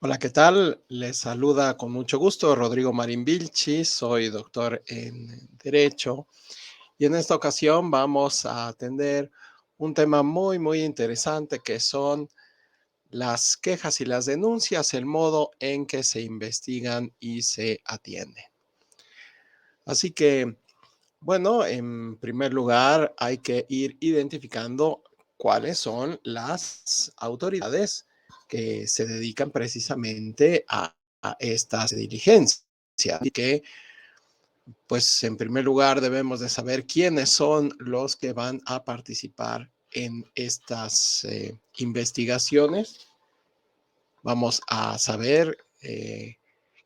Hola, ¿qué tal? Les saluda con mucho gusto Rodrigo Marín Vilchi, soy doctor en Derecho y en esta ocasión vamos a atender un tema muy interesante que son las quejas y las denuncias, el modo en que se investigan y se atienden. Así que, bueno, en primer lugar hay que ir identificando cuáles son las autoridades que se dedican precisamente a estas diligencias. Y que, pues, en primer lugar debemos de saber quiénes son los que van a participar en estas investigaciones. Vamos a saber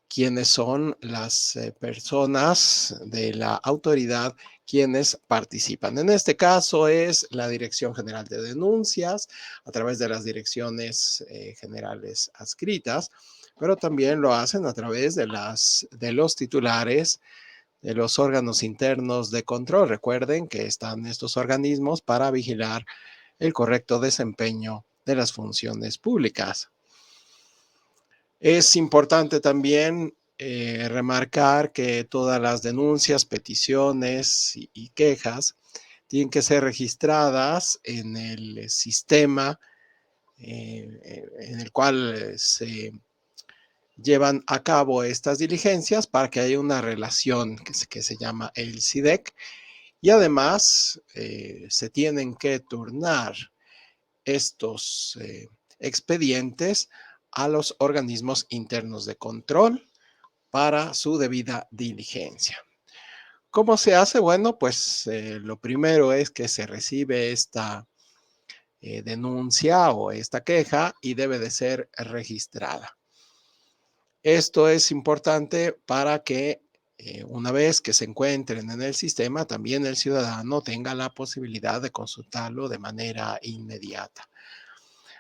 quiénes son las personas de la autoridad quienes participan. En este caso es la Dirección General de Denuncias a través de las direcciones generales adscritas, pero también lo hacen a través de los titulares de los órganos internos de control. Recuerden que están estos organismos para vigilar el correcto desempeño de las funciones públicas. Es importante también remarcar que todas las denuncias, peticiones y quejas tienen que ser registradas en el sistema en el cual se llevan a cabo estas diligencias para que haya una relación que se llama el SIDEC y además se tienen que turnar estos expedientes a los organismos internos de control para su debida diligencia. ¿Cómo se hace? Bueno, pues lo primero es que se recibe esta denuncia o esta queja y debe de ser registrada. Esto es importante para que una vez que se encuentren en el sistema, también el ciudadano tenga la posibilidad de consultarlo de manera inmediata.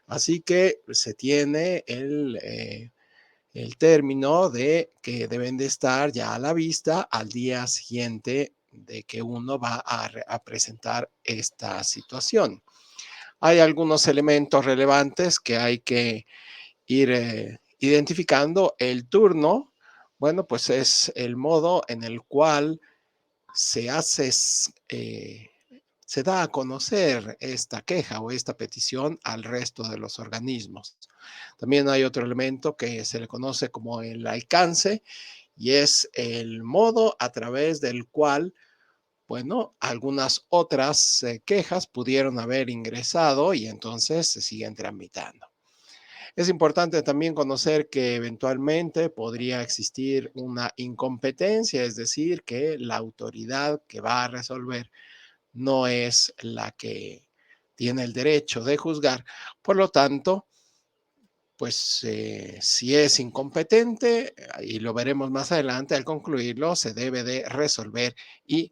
Así que se tiene el término de que deben de estar ya a la vista al día siguiente de que uno va a presentar esta situación. Hay algunos elementos relevantes que hay que ir identificando. El turno, bueno, pues es el modo en el cual se hace, se da a conocer esta queja o esta petición al resto de los organismos. También hay otro elemento que se le conoce como el alcance y es el modo a través del cual, bueno, algunas otras quejas pudieron haber ingresado y entonces se siguen tramitando. Es importante también conocer que eventualmente podría existir una incompetencia, es decir, que la autoridad que va a resolver no es la que tiene el derecho de juzgar. Por lo tanto, pues si es incompetente, y lo veremos más adelante al concluirlo, se debe de resolver y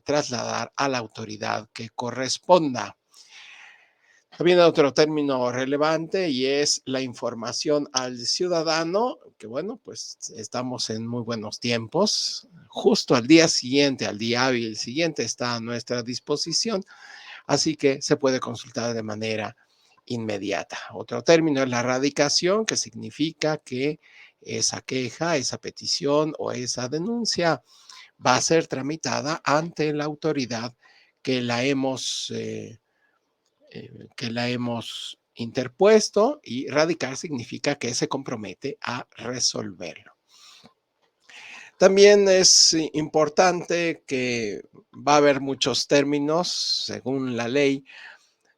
trasladar a la autoridad que corresponda. También hay otro término relevante y es la información al ciudadano, que bueno, pues estamos en muy buenos tiempos. Justo al día siguiente, al día hábil siguiente está a nuestra disposición, así que se puede consultar de manera inmediata. Otro término es la radicación, que significa que esa queja, esa petición o esa denuncia va a ser tramitada ante la autoridad que la hemos interpuesto y radicar significa que se compromete a resolverlo. También es importante que va a haber muchos términos según la ley,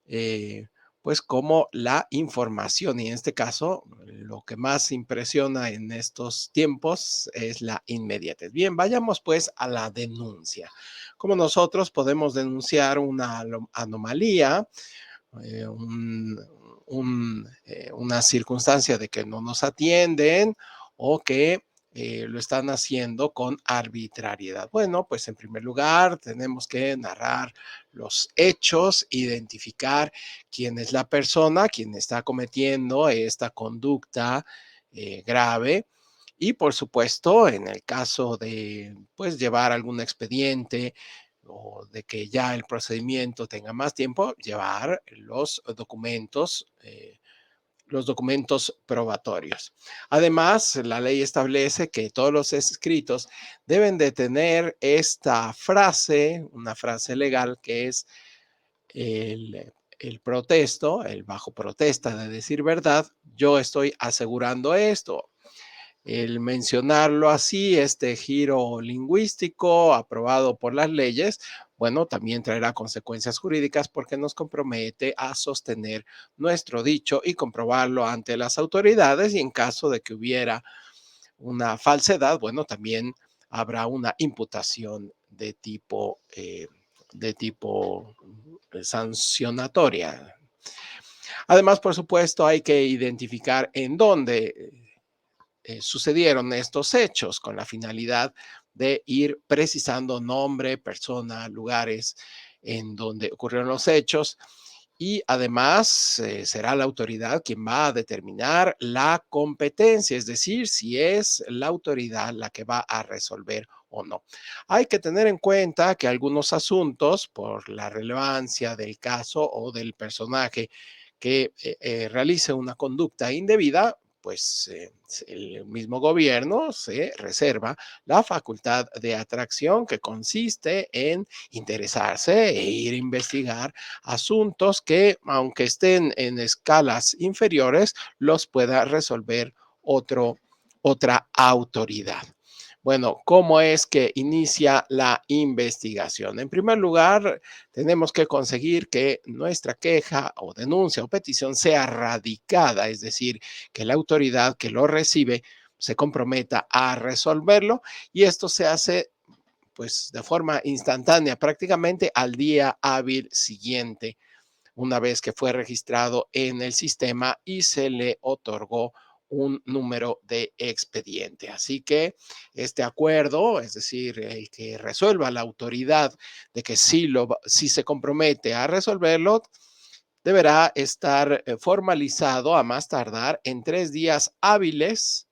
eh, pues como la información y en este caso lo que más impresiona en estos tiempos es la inmediatez. Bien, vayamos pues a la denuncia. Como nosotros podemos denunciar una anomalía, un, una circunstancia de que no nos atienden o que lo están haciendo con arbitrariedad. Bueno, pues en primer lugar tenemos que narrar los hechos, identificar quién es la persona, quien está cometiendo esta conducta grave. Y por supuesto, en el caso de pues llevar algún expediente o de que ya el procedimiento tenga más tiempo, llevar los documentos los documentos probatorios. Además, la ley establece que todos los escritos deben de tener esta frase, una frase legal que es el protesto, el bajo protesta de decir verdad, yo estoy asegurando esto. El mencionarlo así, este giro lingüístico aprobado por las leyes, bueno, también traerá consecuencias jurídicas porque nos compromete a sostener nuestro dicho y comprobarlo ante las autoridades y en caso de que hubiera una falsedad, bueno, también habrá una imputación de tipo sancionatoria. Además, por supuesto, hay que identificar en dónde sucedieron estos hechos con la finalidad de ir precisando nombre, persona, lugares en donde ocurrieron los hechos y además será la autoridad quien va a determinar la competencia, es decir, si es la autoridad la que va a resolver o no. Hay que tener en cuenta que algunos asuntos, por la relevancia del caso o del personaje que realice una conducta indebida, pues el mismo gobierno se reserva la facultad de atracción que consiste en interesarse e ir a investigar asuntos que, aunque estén en escalas inferiores, los pueda resolver otra autoridad. Bueno, ¿cómo es que inicia la investigación? En primer lugar, tenemos que conseguir que nuestra queja o denuncia o petición sea radicada, es decir, que la autoridad que lo recibe se comprometa a resolverlo y esto se hace pues de forma instantánea, prácticamente al día hábil siguiente, una vez que fue registrado en el sistema y se le otorgó un número de expediente. Así que este acuerdo, es decir, el que resuelva la autoridad de que sí se compromete a resolverlo, deberá estar formalizado a más tardar en 3 días hábiles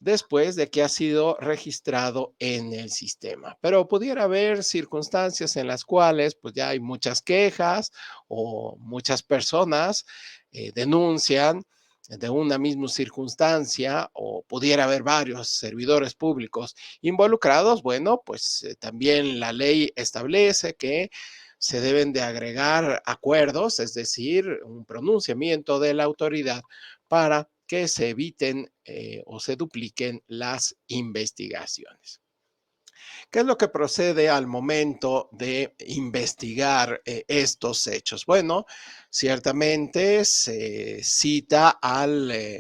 después de que ha sido registrado en el sistema. Pero pudiera haber circunstancias en las cuales pues ya hay muchas quejas o muchas personas denuncian de una misma circunstancia o pudiera haber varios servidores públicos involucrados. Bueno, pues también la ley establece que se deben de agregar acuerdos, es decir, un pronunciamiento de la autoridad para que se eviten o se dupliquen las investigaciones. ¿Qué es lo que procede al momento de investigar estos hechos? Bueno, ciertamente se cita al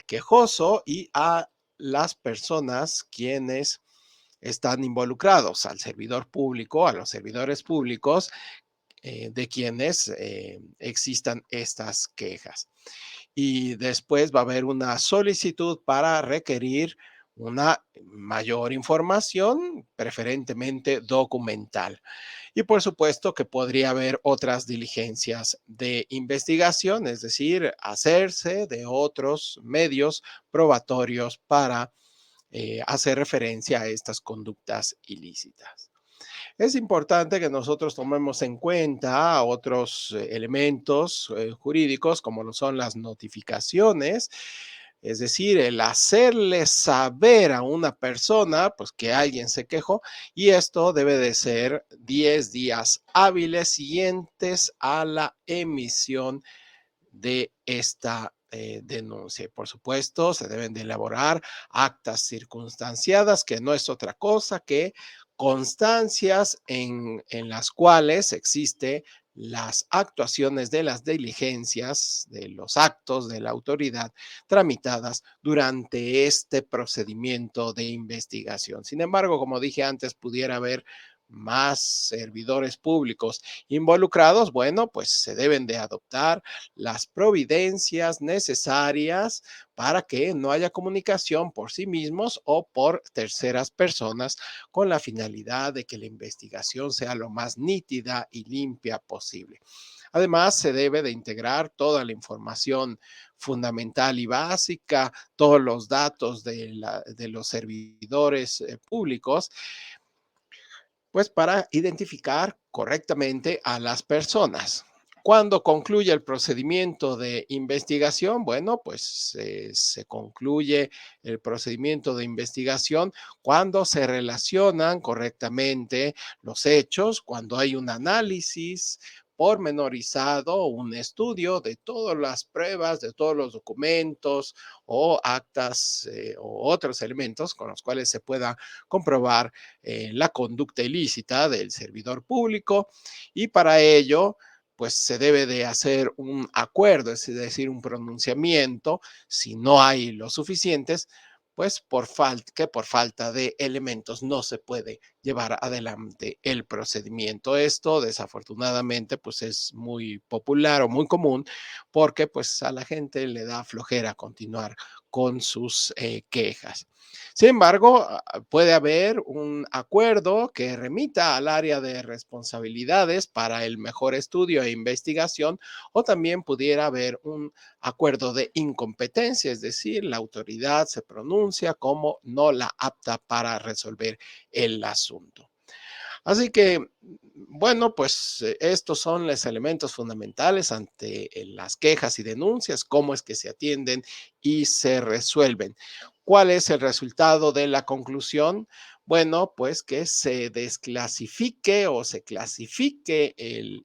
quejoso y a las personas quienes están involucrados, al servidor público, a los servidores públicos de quienes existan estas quejas y después va a haber una solicitud para requerir una mayor información, preferentemente documental. Y por supuesto que podría haber otras diligencias de investigación, es decir, hacerse de otros medios probatorios para hacer referencia a estas conductas ilícitas. Es importante que nosotros tomemos en cuenta otros elementos jurídicos como lo son las notificaciones, es decir, el hacerle saber a una persona pues que alguien se quejó y esto debe de ser 10 días hábiles siguientes a la emisión de esta denuncia. Y por supuesto, se deben de elaborar actas circunstanciadas, que no es otra cosa que constancias en las cuales existe las actuaciones de las diligencias, de los actos de la autoridad tramitadas durante este procedimiento de investigación. Sin embargo, como dije antes, pudiera haber más servidores públicos involucrados, bueno, pues se deben de adoptar las providencias necesarias para que no haya comunicación por sí mismos o por terceras personas con la finalidad de que la investigación sea lo más nítida y limpia posible. Además, se debe de integrar toda la información fundamental y básica, todos los datos de los servidores públicos, pues para identificar correctamente a las personas. Cuando concluye el procedimiento de investigación, bueno, pues se concluye el procedimiento de investigación cuando se relacionan correctamente los hechos, cuando hay un análisis pormenorizado, un estudio de todas las pruebas, de todos los documentos o actas o otros elementos con los cuales se pueda comprobar la conducta ilícita del servidor público, y para ello pues se debe de hacer un acuerdo, es decir, un pronunciamiento. Si no hay los suficientes, pues por falta de elementos no se puede llevar adelante el procedimiento. Esto desafortunadamente pues es muy popular o muy común porque pues a la gente le da flojera continuar con sus quejas. Sin embargo, puede haber un acuerdo que remita al área de responsabilidades para el mejor estudio e investigación, o también pudiera haber un acuerdo de incompetencia, es decir, la autoridad se pronuncia como no la apta para resolver el asunto. Así que, bueno, pues estos son los elementos fundamentales ante las quejas y denuncias, cómo es que se atienden y se resuelven. ¿Cuál es el resultado de la conclusión? Bueno, pues que se desclasifique o se clasifique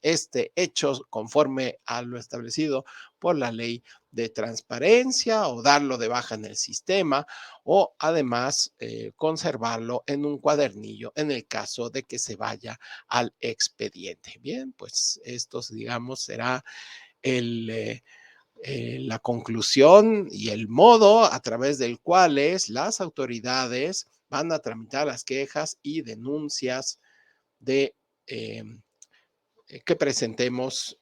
este hecho conforme a lo establecido por la ley de transparencia, o darlo de baja en el sistema, o además conservarlo en un cuadernillo en el caso de que se vaya al expediente. Bien, pues esto, digamos, será el, la conclusión y el modo a través del cual las autoridades van a tramitar las quejas y denuncias de eh, que presentemos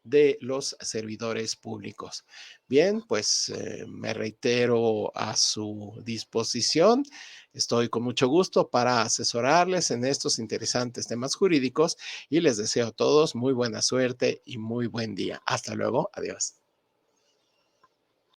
de los servidores públicos. Bien, pues me reitero a su disposición. Estoy con mucho gusto para asesorarles en estos interesantes temas jurídicos y les deseo a todos muy buena suerte y muy buen día. Hasta luego. Adiós.